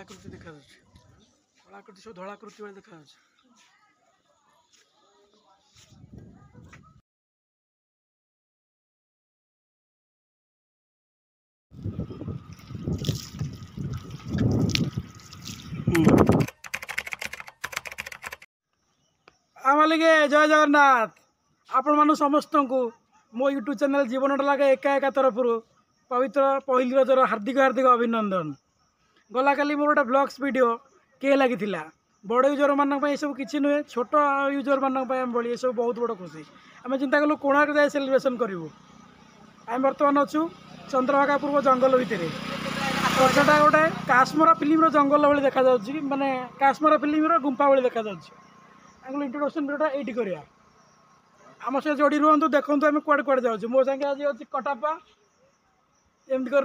କଳାକୃତି ଦେଖାଯାଉଛି। କଳାକୃତି ସବୁ ଧଳାକୃତି ଭଳି ଦେଖାଯାଉଛି। मालिके जय जगन्नाथ। आपण मान समस्त को मो यूट्यूब चैनल जीवन लागे एका एका तरफ पवित्र पहली रजर हार्दिक हार्दिक अभिनंदन। गला काली मोर गोटे ब्लॉग्स वीडियो के लगी बड़ यूजर मान सब किसी नुहे, छोट यूजर मान ये सब बहुत बड़ खुशी। आम चिंता कलु कोणार्क जाए सेलिब्रेशन करूँ। आम बर्तमान अच्छु चंद्रभागा पूर्व जंगल भितर। पछटा गोटे काश्मीर फिल्म जंगल भाई देखा माने काश्मीर फिल्म गुंफा भाई देखा इंट्रोडक्शन वीडियो ये करा। आम से जोड़ी रुहतु देखु आम कड़े कड़े जाऊँ। मो सागे आज अच्छी कटापा एमती कर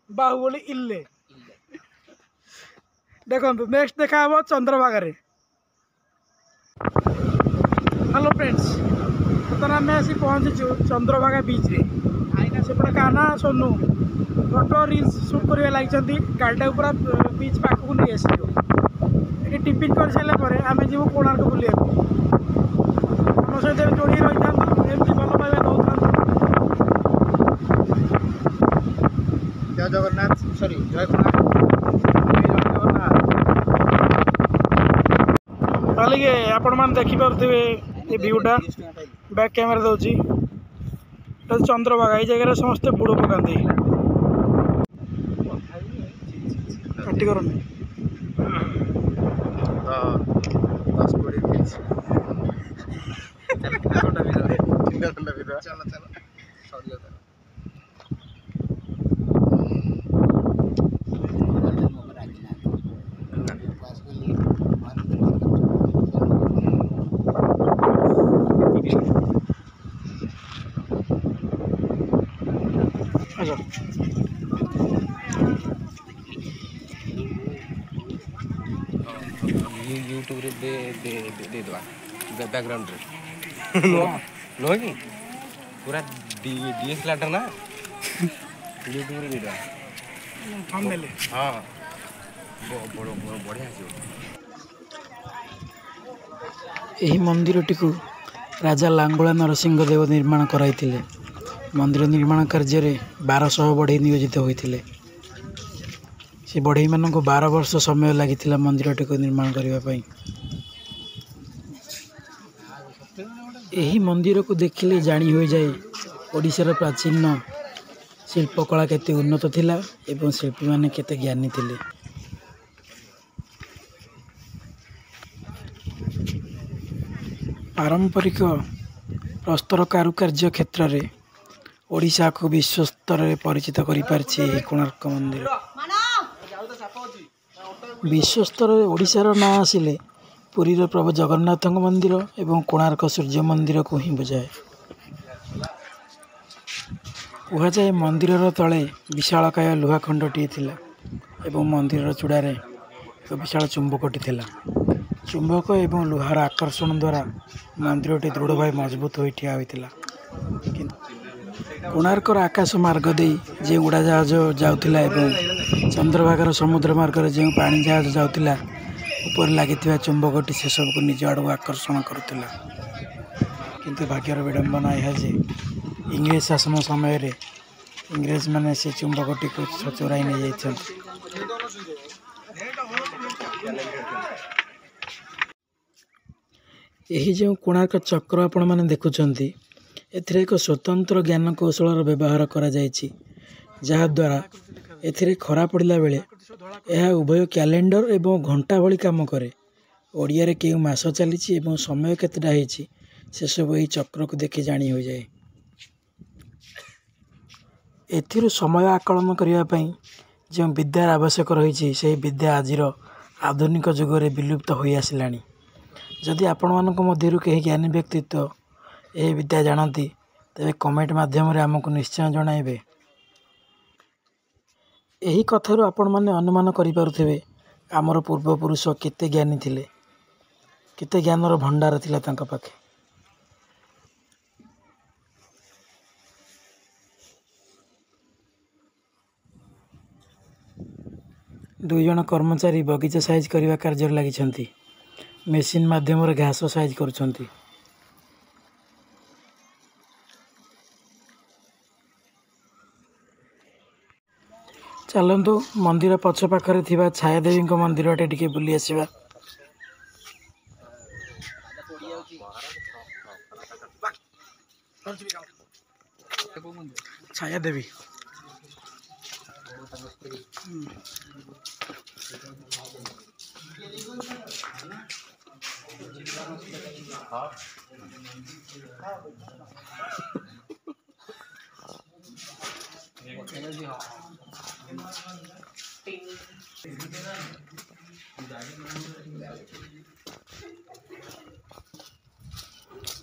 बाहुबली इले देखु। नेक्स्ट देखा चंद्रभागा। हेलो फ्रेंड्स, बर्तमान आम आसी पहुँचीचु चंद्रभागा बीच रे। सेपटे काना सोनू फोटो रील्स सुट कर लगी। गाड़ीटा पूरा बीच पाखक नहीं आस ये टिफिन कर सारे आम जीव कोणार्क बुले आम सहित जोड़ी रही था एमती भल पाइबा दौता। जय जगन्नाथ। सॉरी जय कोणार्क। मालिके आपण मैंने देखिपे ये भ्यूटा बैक कैमेरा दूसरी चंद्रभागा। ये जगह समस्ते बुड़ पकाती काटी कर यूट्यूब रे दे दे दे दवा बैकग्राउंड रे नो कि पूरा डीएसएलआर ना यूट्यूब रे दे दवा थंबनेल। हां बढ़िया है। यही मंदिरटी को राजा लांगुला नरसिंहदेव निर्माण कराइथिले। मंदिर निर्माण कार्य 1200 बढ़ई नियोजित होते। से बढ़ई मान 12 वर्ष समय लगी मंदिरटी को निर्माण करने। यही मंदिर को देखिले जानी हो जाए ओडिशार प्राचीन शिल्पकला केते उन्नत थिला एवं शिल्पी माने केते ज्ञानी थिले। पारंपरिक प्रस्तर कारुकार्य क्षेत्र में ओडिशा को विश्व स्तर में परिचित कर कोणार्क मंदिर। विश्व स्तर में ओडिशार ना आसिले पुरीर प्रभु जगन्नाथ मंदिर एवं कोणार्क सूर्य मंदिर को ही बुझाए। कहुए मंदिर तले विशालकाय लुहाखंडटी थिला एवं मंदिर चूड़ारे एक विशाल चुंबकटी थिला। चुंबक एवं लुहार आकर्षण द्वारा मंदिरटी दृढ़ भाई मजबूत हो ठिया होइतिला। कोणार्कर आकाश मार्ग दे जे उड़ाजाहाज जाउतिला एवं चंद्रभागार समुद्र मार्ग जो पानी जहाज जाउतिला ऊपर लगी चुंबकटी से सबको निज आड़ आकर्षण करुला। किंतु भाग्यर विडंबना यह जे इंग्रेज शासन समय रे इंग्रेज माने से चुंबकटी को चोराई नहीं जाइछन। यही जो कोणार्क चक्र आपण माने देखुचंती एथिरे एक स्वतंत्र ज्ञान कौशल व्यवहार करा जायछि, जहा द्वारा एथिरे खरा पड़िला बेले यह उभय कैलेंडर एवं घंटा भली काम करे। ओडिया रे केउ मास चलीछि एवं समय केतेटा हेछि से सब एही चक्र को देखि जानी हो जाए। एथिरु समय आकलन करिया पई जो विद्यार आवश्यक रही से विद्या आजिर आधुनिक जुगरे विलुप्त हो आसिलानी। जदि आपण मानक मध्यरु केही ज्ञानी व्यक्तित्व यह विद्या जानती तेरे कमेंट माध्यम रे हमको निश्चय जणाइबे। यही कथारू आपण माने अनुमान करि पारुथिबे आमर पूर्वपुरुष केते ज्ञानी थिले, केते ज्ञानर भंडार थिला तांका पाखे। दुई जन कर्मचारी बगीचा साइज करने कार्य लगी मेसीन माध्यम घास साइज करुँच। चलतु मंदिर पछ पाखरे थिबा छायादेवी मंदिर टे बुली आसिबा। छायादेवी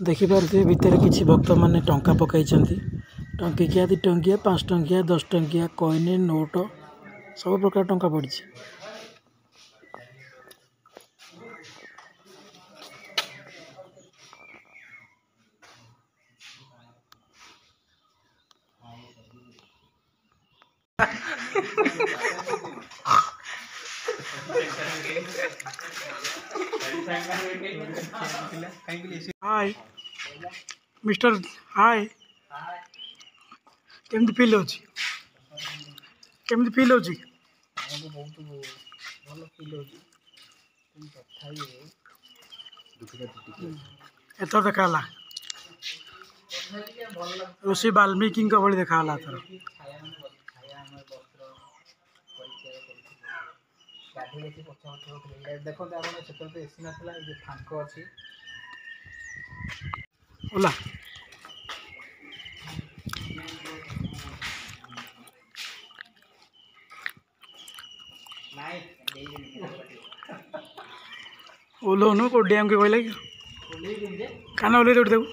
देखिपे भितर किसी भक्त माने टंका पकई टंकिकिया 2 टंकिया 5 टंकिया 10 टंकिया कॉइन नोट सब प्रकार टंका पड़ी। हाय मिस्टर हाय केमती फील हो केमती फील हो एथर देखा ऋषि वाल्मीकि भाई देखा एथर ओला ओलो को डैम के कहला कि खाना ओले उठ देबू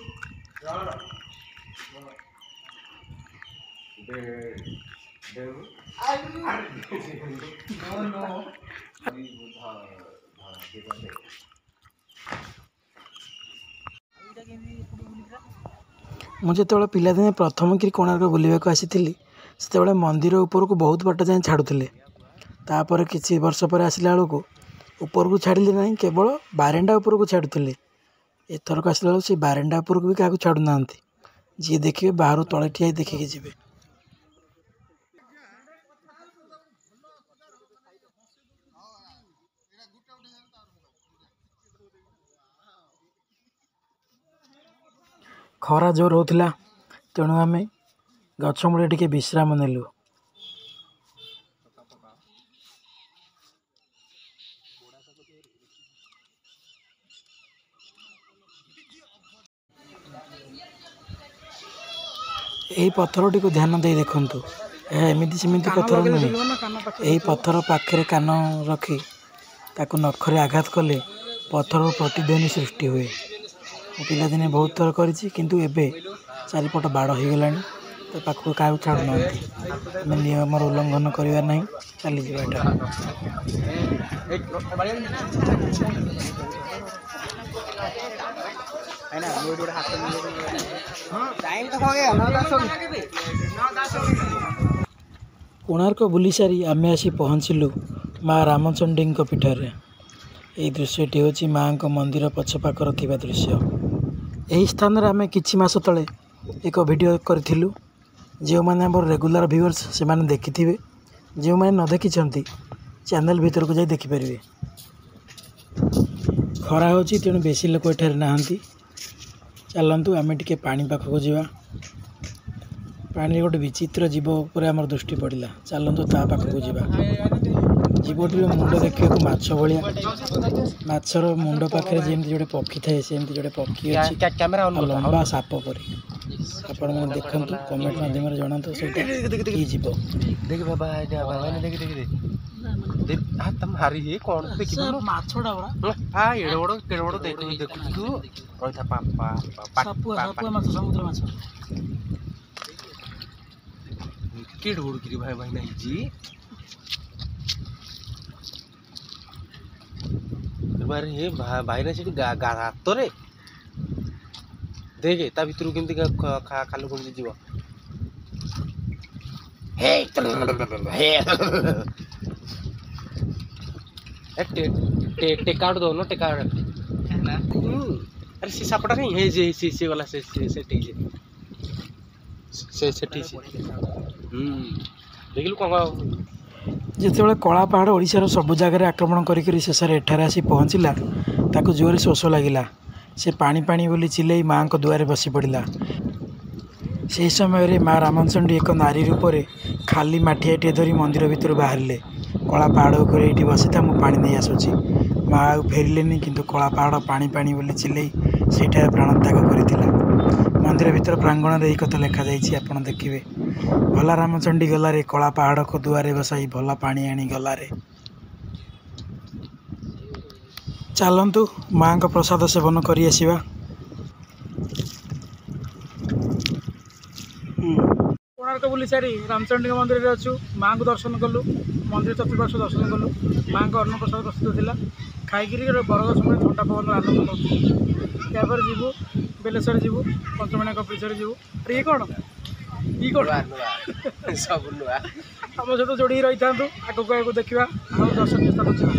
मुझे जो पिलादिने प्रथम कि कोणार्क बुलवाक आसी से मंदिर ऊपर को बहुत बाट जाए छाड़ुले तापर किसी वर्ष पर आसला बेलू ऊपर को छाड़िले ना केवल बारेंडा ऊपर को छाड़ुले एथरक आसला बेलू से बारेंडा ऊपर को भी क्या छाड़ूना जी देखिए बाहर तले ठिया देखिए जी। खरा जोर होता तेणु आम गछमूले टिके विश्राम नेलु। यही पत्थर टी ध्यान दे देखु एमती सेमती पत्थर नुहे यही पत्थर पाखे कान रखी ताकू नखरे आघात कले पत्थर प्रतिध्वनि सृष्टि हुए। पिलादिने बहुत थर करी किंतु एबे चारिपट बाड़ हो गला तो पाखक क्या छाड़ूना नियम उल्लंघन करवा ना चली कोणार्क बुली सारी आमे आसी पहुँचलु माँ रामचंडी पीठर। यही दृश्यटी हूँ माँ मंदिर पछपाखर थिबा दृश्य। यही स्थान आम किछि मास तले एक वीडियो करूँ जो मैंने आम रेगुलर व्यूअर्स से मैंने देखि थे जो मैंने न देखी चैनल भीतर को जाई देखिपारे। खरा हो तेणु बेसी लोक एठार नहांती चलतु आम टे पानी पाखक जावा पानी गोटे विचित्र जीव उपर आम दृष्टि पड़ा चलतु ता पाखक जावा। जीवटी मुंड देखा माछ भाया माछर मुंड पाखे जमी जोड़े पक्षी थाए सेमती जोड़े पक्षी अच्छी लंबा साप पर आपण मैंने देखु कमेंट माध्यम जनातु से जीव देख बाबा तुम हारी ही कौन देखिबो माछडा बड़ा आ एडे बड़ देखु तू ओइथा पापा सापुआ माछ समुद्र माछ केड बड़ गिरी भाई भाई नहीं जी बारे हे भाई ना से गात रे देखे ता भितर केमती खालु कोन जीव हे टेका आउट दौन टेका अरे से सापटा नहीं है से वाला से ठीक से ठीक देखिलु कौन ଯେତେବେଳେ କଳା ପାହାଡ଼ ଓଡ଼ିଶାର ସବୁ ଜାଗାରେ ଆକ୍ରମଣ କରିକରି ଶେଷରେ ଏଠାରେ ଆସି ପହଞ୍ଚିଲା ତାକୁ ଜୋରରେ ଶୋଷ ଲାଗିଲା। ସେ ପାଣି ପାଣି ବୋଲି ଚିଲେଇ ମାଆଙ୍କ ଦୁଆରେ ବସି ପଡ଼ିଲା। ସେହି ସମୟରେ ମା ରାମଚଣ୍ଡୀ ଏକ ନାରୀ ରୂପରେ ଖାଲି ମାଠିଆଟିଏ ଧରି ମନ୍ଦିର ଭିତରୁ ବାହାରିଲେ। କଳା ପାହାଡ଼ ଉପରେ ଏଇଠି ବସିଥା, ମୁଁ ପାଣି ନେଇ ଆସୁଛି। ମା ଆଉ ଫେରିଲେନି, କିନ୍ତୁ କଳା ପାହାଡ଼ ପାଣି ପାଣି ବୋଲି ଚିଲେଇ ସେଇଠାରେ ପ୍ରାଣତ୍ୟାଗ କରିଥିଲା। ମନ୍ଦିର ଭିତର ପ୍ରାଙ୍ଗଣରେ ଏହି କଥା ଲେଖାଯାଇଛି, ଆପଣ ଦେଖିବେ। ଭୋଲା ରାମଚଣ୍ଡୀ ଗଲାରେ କଳା ପାହାଡ଼କୁ ଦୁଆରେ ବସାଇ ଭଲ ପାଣି ଆଣି ଗଲାରେ। ଚାଲନ୍ତୁ ମାଆଙ୍କ ପ୍ରସାଦ ସେବନ କରି ଆସିବା। କୋଣାର୍କ ବୁଲି ସାରି ରାମଚଣ୍ଡୀଙ୍କ ମନ୍ଦିରରେ ଅଛୁ। ମାଆଙ୍କୁ ଦର୍ଶନ କଲୁ, ମନ୍ଦିର ଚତୁଃପାର୍ଶ୍ୱ ଦର୍ଶନ କଲୁ। ମାଆଙ୍କ ଅନ୍ନପ୍ରସାଦ ପ୍ରସ୍ତୁତ ଥିଲା, ଖାଇକିରି ବରଗଛ ମୂଳେ ଥଣ୍ଡା ପବନର ଆନନ୍ଦ ନେଉଛୁ। ତାପରେ ଯିବୁ ବେଲେଶ୍ୱର, ଯିବୁ ପଞ୍ଚମଣିଆ କପିଳେଶ୍ୱର ଯିବୁ। ଇଏ କ'ଣ सब नुआ ଆମ ସହିତ ଯୋଡ଼ିକି ରହିଥାନ୍ତୁ। ଆଗକୁ ଆଗକୁ ଦେଖିବା ଆଉ ଦର୍ଶନୀୟ ସ୍ଥାନ ଯିବା।